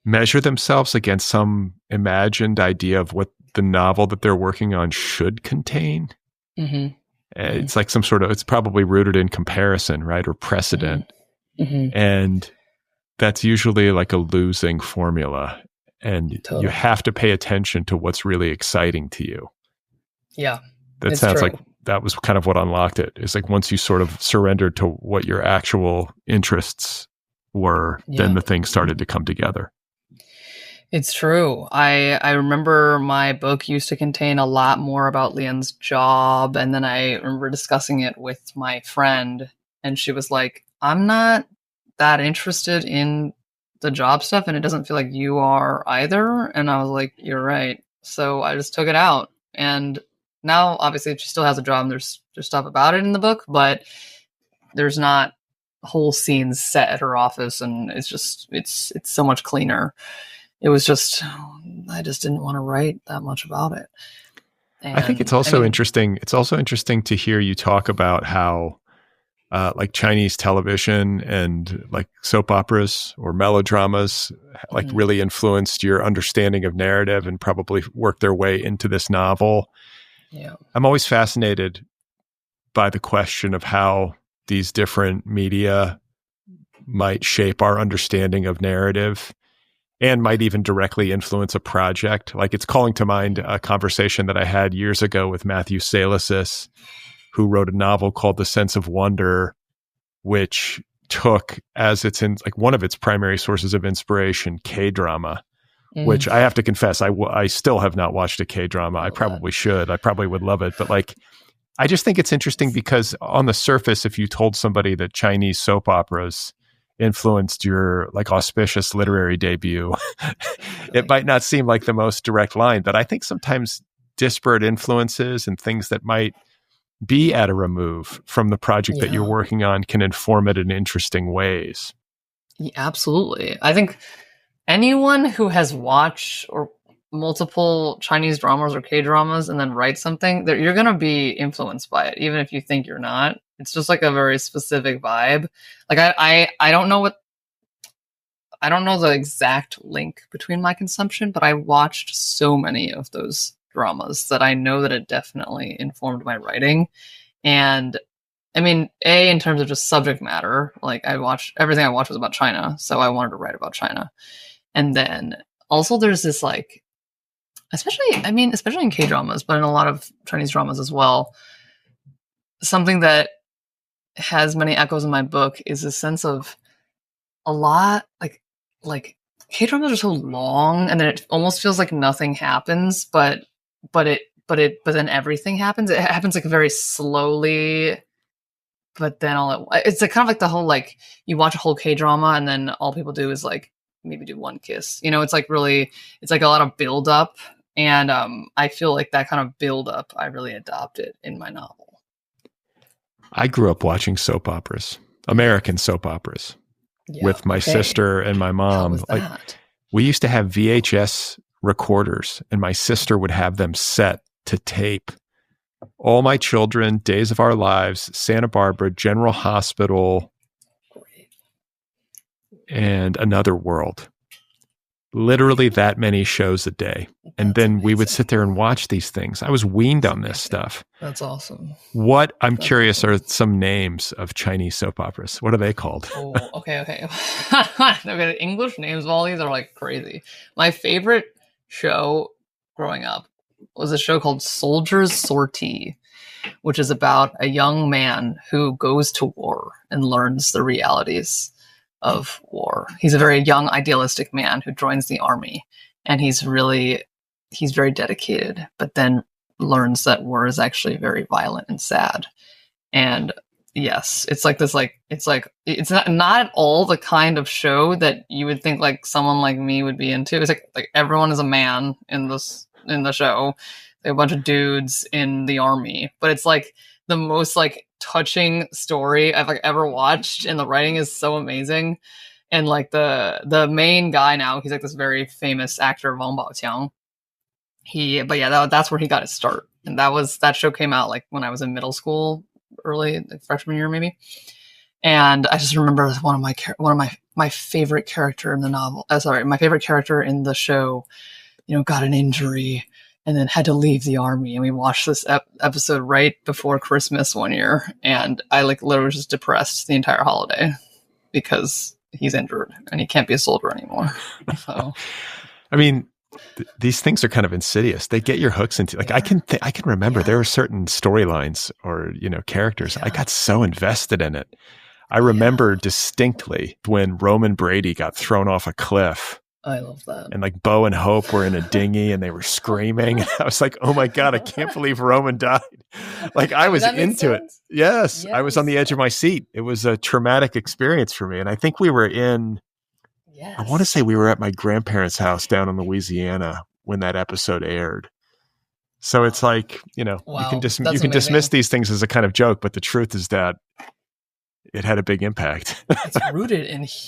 measure themselves against some imagined idea of what the novel that they're working on should contain. Mm-hmm. It's like it's probably rooted in comparison, right? Or precedent. Mm-hmm. And that's usually like a losing formula. And totally. You have to pay attention to what's really exciting to you. Yeah. That sounds true. Like that was kind of what unlocked it. It's like once you sort of surrendered to what your actual interests were, then the things started to come together. It's true. I remember my book used to contain a lot more about Leon's job. And then I remember discussing it with my friend, and she was like, I'm not that interested in the job stuff, and it doesn't feel like you are either. And I was like, you're right. So I just took it out. And now obviously she still has a job and there's stuff about it in the book, but there's not whole scenes set at her office, and it's so much cleaner. It was just, I just didn't want to write that much about it. And I think it's also interesting. It's also interesting to hear you talk about how like Chinese television and like soap operas or melodramas like really influenced your understanding of narrative and probably worked their way into this novel. Yeah. I'm always fascinated by the question of how these different media might shape our understanding of narrative and might even directly influence a project. Like it's calling to mind a conversation that I had years ago with Matthew Salisis, who wrote a novel called The Sense of Wonder, which took as its in like one of its primary sources of inspiration, K-drama, which I have to confess, I still have not watched a K-drama. I probably should. I probably would love it. But like, I just think it's interesting because on the surface, if you told somebody that Chinese soap operas influenced your like auspicious literary debut, it might not seem like the most direct line, but I think sometimes disparate influences and things that might be at a remove from the project that you're working on can inform it in interesting ways. Yeah, absolutely. I think anyone who has watched or multiple Chinese dramas or K-dramas and then write something, you're going to be influenced by it, even if you think you're not. It's just like a very specific vibe. Like I don't know the exact link between my consumption, but I watched so many of those dramas that I know that it definitely informed my writing. And I mean, in terms of just subject matter, like everything I watched was about China, so I wanted to write about China. And then also there's this like, especially in K-dramas, but in a lot of Chinese dramas as well, something that has many echoes in my book is a sense of a lot like K-dramas are so long, and then it almost feels like nothing happens, but then everything happens. It happens like very slowly, but then it's like kind of like the whole, like, you watch a whole K-drama and then all people do is like maybe do one kiss. It's like it's like a lot of build up, and I feel like that kind of build up I really adopted in my novel. I grew up watching soap operas, American soap operas. With my sister and my mom. How was that? Like, we used to have VHS recorders, and my sister would have them set to tape. All My Children, Days of Our Lives, Santa Barbara, General Hospital, and Another World. Literally that many shows a day. And then we would sit there and watch these things. I was weaned on this stuff. That's awesome. I'm curious, are some names of Chinese soap operas? What are they called? Oh, okay. Okay, English names of all these are like crazy. My favorite show growing up was a show called Soldier's Sortie, which is about a young man who goes to war and learns the realities of war. He's a very young, idealistic man who joins the army, and he's very dedicated, but then learns that war is actually very violent and sad. And yes, it's like this, like, it's not at all the kind of show that you would think like someone like me would be into. It's like everyone is a man in the show. They're a bunch of dudes in the army, but it's like the most like touching story I've like ever watched, and the writing is so amazing. And like the main guy now, he's like this very famous actor, Wang Baoqiang. That's where he got his start, and that show came out like when I was in middle school, early like freshman year maybe. And I just remember one of my favorite character in the novel. My favorite character in the show, got an injury and then had to leave the army. And we watched this episode right before Christmas one year. And I like literally was just depressed the entire holiday because he's injured and he can't be a soldier anymore. So, I mean, these things are kind of insidious. They get your hooks into, like, I can remember there were certain storylines or, characters. I got so invested in it. I remember distinctly when Roman Brady got thrown off a cliff. I love that. And like Bo and Hope were in a dinghy and they were screaming. I was like, oh my God, I can't believe Roman died. Like, I was into it. Yes, I was on the edge of my seat. It was a traumatic experience for me. And I think we were I want to say we were at my grandparents' house down in Louisiana when that episode aired. So it's like, wow, you can dismiss these things as a kind of joke, but the truth is that it had a big impact. It's rooted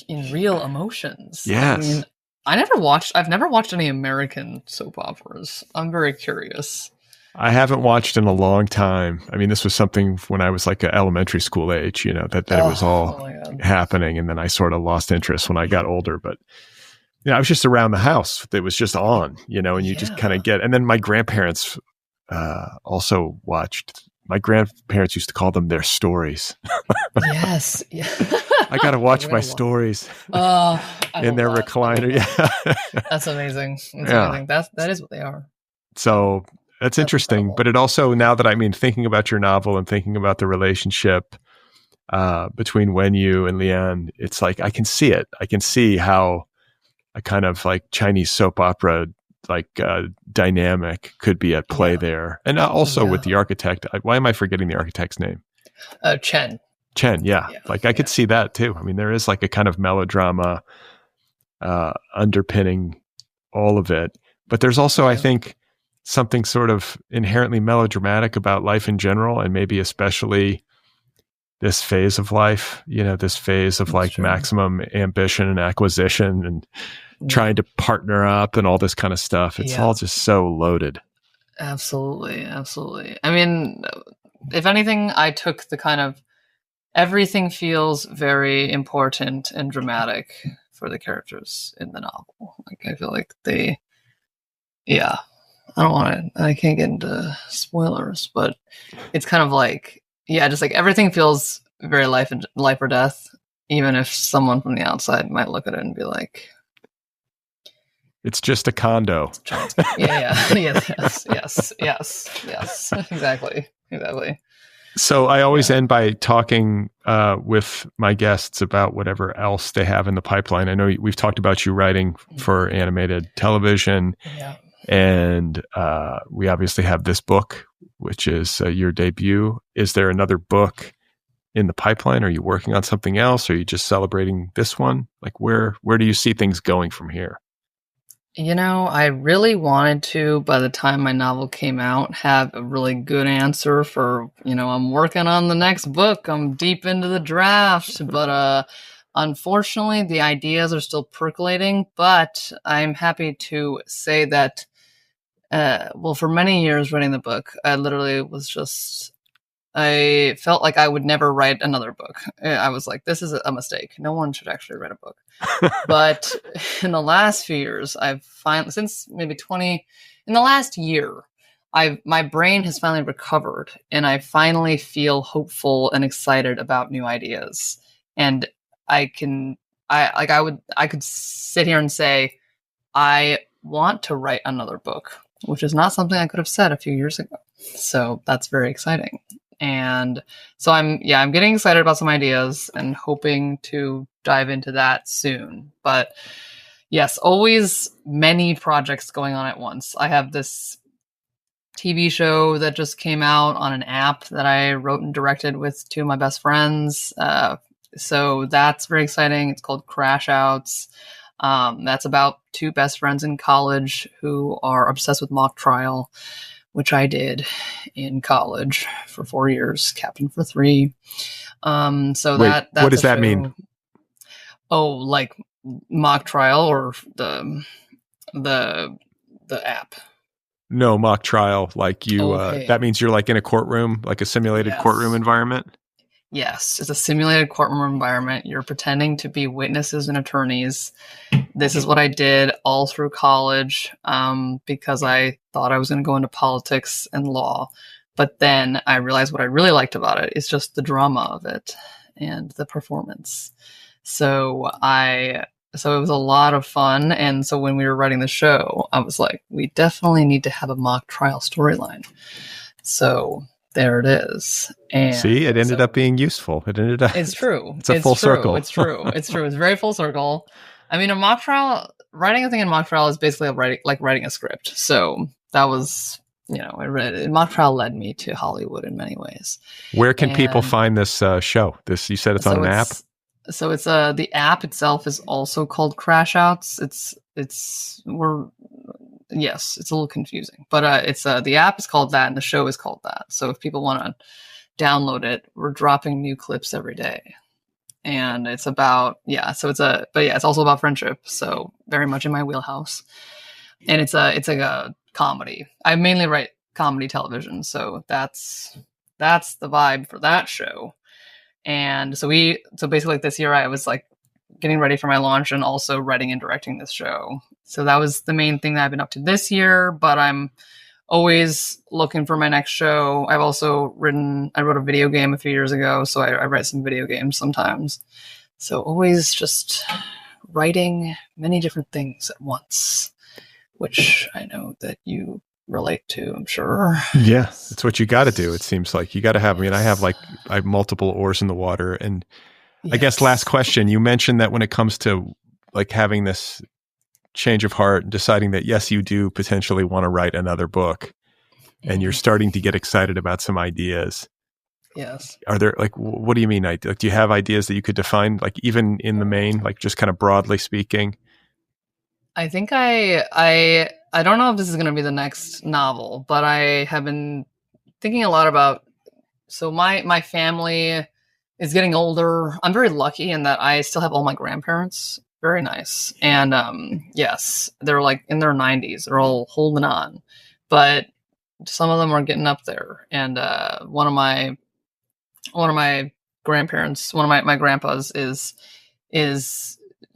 in real emotions. Yes. I mean, I've never watched any American soap operas. I'm very curious. I haven't watched in a long time. I mean, this was something when I was like elementary school age, that it was all happening. And then I sort of lost interest when I got older, but I was just around the house. It was just on, and you just kind of and then my grandparents also watched. My grandparents used to call them their stories. Yes. Yeah. I got to watch my stories in their recliner. Yeah. That's amazing. Amazing. That is what they are. So that's interesting. Incredible. But it also, now that thinking about your novel and thinking about the relationship between Wenyu and Lian, it's like, I can see it. I can see how a kind of like Chinese soap opera dynamic could be at play there. And also with the architect. Why am I forgetting the architect's name? Chen. Yeah. Like, I could see that too. I mean, there is like a kind of melodrama underpinning all of it. But there's also, I think, something sort of inherently melodramatic about life in general, and maybe especially this phase of life, this phase of like maximum ambition and acquisition and trying to partner up and all this kind of stuff. It's all just so loaded. Absolutely. Absolutely. I mean, if anything, I took the kind of everything feels very important and dramatic for the characters in the novel. Like, I feel like I can't get into spoilers, but it's kind of like, just like everything feels very life or death, even if someone from the outside might look at it and be like, it's just a condo. Yes, exactly. So I always end by talking with my guests about whatever else they have in the pipeline. I know we've talked about you writing for animated television, and we obviously have this book, which is your debut. Is there another book in the pipeline? Are you working on something else? Or are you just celebrating this one? Like, where do you see things going from here? I really wanted to, by the time my novel came out, have a really good answer for, I'm working on the next book. I'm deep into the draft, but unfortunately the ideas are still percolating. But I'm happy to say that, for many years writing the book, I felt like I would never write another book. I was like, this is a mistake. No one should actually write a book. But in the last few years, since maybe in the last year, my brain has finally recovered, and I finally feel hopeful and excited about new ideas. And I could sit here and say, I want to write another book, which is not something I could have said a few years ago. So that's very exciting. And so I'm getting excited about some ideas and hoping to dive into that soon. But yes, always many projects going on at once. I have this TV show that just came out on an app that I wrote and directed with two of my best friends. So that's very exciting. It's called Crash Outs. That's about two best friends in college who are obsessed with mock trial, which I did in college for 4 years, captain for 3. That's what does that mean? Oh, like mock trial or the app? No, mock trial. Like you, that means you're like in a courtroom, like a simulated courtroom environment. Yes, it's a simulated courtroom environment. You're pretending to be witnesses and attorneys. This is what I did all through college because I thought I was going to go into politics and law. But then I realized what I really liked about it is just the drama of it and the performance. So it was a lot of fun. And so when we were writing the show, I was like, we definitely need to have a mock trial storyline. So there it is. And see, it ended up being useful. It's true. It's a full circle. It's true. It's very full circle. I mean, a mock trial, writing a thing in mock trial is basically writing a script. So that was, mock trial led me to Hollywood in many ways. Where can people find this show? You said it's on an app? So it's the app itself is also called Crash Outs. Yes, it's a little confusing, but it's the app is called that and the show is called that. So if people want to download it, we're dropping new clips every day. And it's about, it's also about friendship. So very much in my wheelhouse. And it's like a comedy. I mainly write comedy television. So that's the vibe for that show. And so basically this year I was like getting ready for my launch and also writing and directing this show. So that was the main thing that I've been up to this year, but I'm always looking for my next show. I wrote a video game a few years ago, so I write some video games sometimes. So always just writing many different things at once, which I know that you relate to, I'm sure. Yeah, it's what you got to do. It seems like you got to have, I have multiple oars in the water. And I guess last question, you mentioned that when it comes to like having this change of heart and deciding that, yes, you do potentially want to write another book and you're starting to get excited about some ideas. Yes. Are there what do you mean? Do you have ideas that you could define, like even in the main, like just kind of broadly speaking? I think I I don't know if this is going to be the next novel, but I have been thinking a lot about, so my family is getting older. I'm very lucky in that I still have all my grandparents. Very nice. And yes, they're like in their 90s. They're all holding on. But some of them are getting up there. And one of my grandparents, one of my grandpas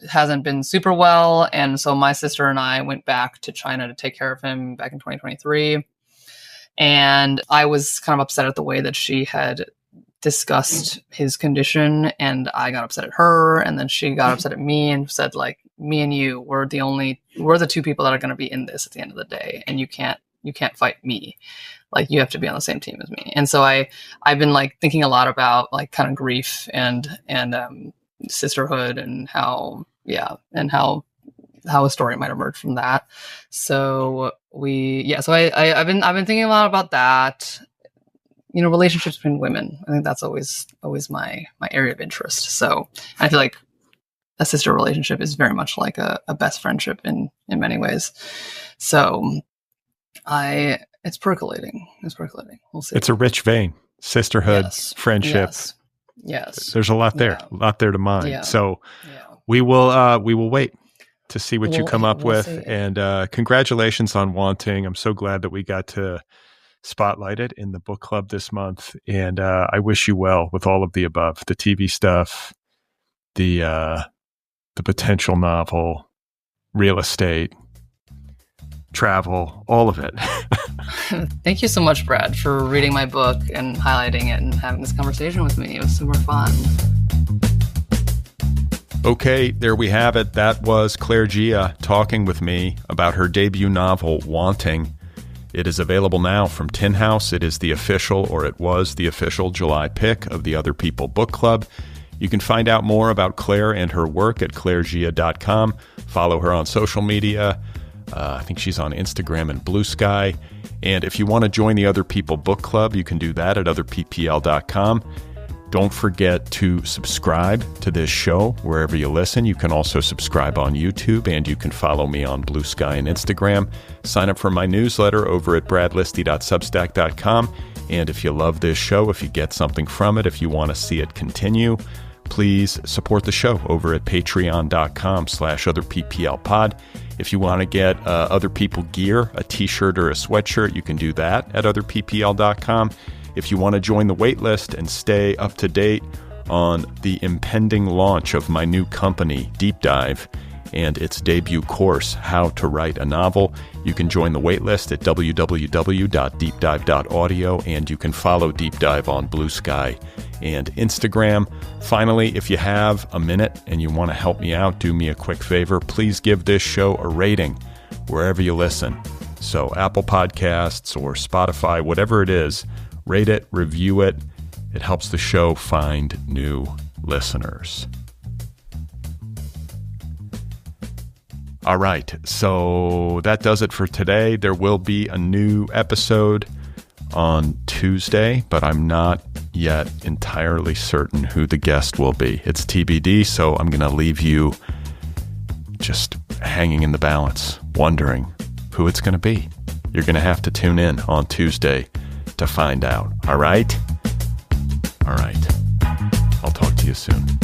hasn't been super well. And so my sister and I went back to China to take care of him back in 2023. And I was kind of upset at the way that she had discussed his condition, and I got upset at her, and then she got upset at me and said, like, me and you, we're the two people that are going to be in this at the end of the day, and you can't fight me. Like, you have to be on the same team as me. And so I've been like thinking a lot about like kind of grief and sisterhood and how a story might emerge from that. So I've been thinking a lot about that. You know, relationships between women. I think that's always my area of interest. So I feel like a sister relationship is very much like a best friendship in many ways. So it's percolating. We'll see. It's a rich vein. Sisterhood, yes. Friendship. Yes. There's a lot there. A lot there to mine. Yeah. So we will wait to see what you come up with. See. And congratulations on Wanting. I'm so glad that we got to spotlight it in the book club this month. And I wish you well with all of the above, the TV stuff, the potential novel, real estate, travel, all of it. Thank you so much, Brad, for reading my book and highlighting it and having this conversation with me. It was super fun. Okay, there we have it. That was Claire Gia talking with me about her debut novel, Wanting. It is available now from Tin House. It is the official, or it was the official, July pick of the Otherppl Book Club. You can find out more about Claire and her work at clairegia.com. Follow her on social media. I think she's on Instagram and Bluesky. And if you want to join the Otherppl Book Club, you can do that at otherppl.com. Don't forget to subscribe to this show wherever you listen. You can also subscribe on YouTube, and you can follow me on Bluesky and Instagram. Sign up for my newsletter over at bradlisti.substack.com. And if you love this show, if you get something from it, if you want to see it continue, please support the show over at patreon.com/otherpplpod. If you want to get Otherppl gear, a t-shirt or a sweatshirt, you can do that at otherppl.com. If you want to join the waitlist and stay up to date on the impending launch of my new company, Deep Dive, and its debut course, How to Write a Novel, you can join the waitlist at www.deepdive.audio, and you can follow Deep Dive on Bluesky and Instagram. Finally, if you have a minute and you want to help me out, do me a quick favor. Please give this show a rating wherever you listen. So Apple Podcasts or Spotify, whatever it is, rate it, review it. It helps the show find new listeners. All right, so that does it for today. There will be a new episode on Tuesday, but I'm not yet entirely certain who the guest will be. It's TBD, so I'm going to leave you just hanging in the balance, wondering who it's going to be. You're going to have to tune in on Tuesday to find out. All right? All right. I'll talk to you soon.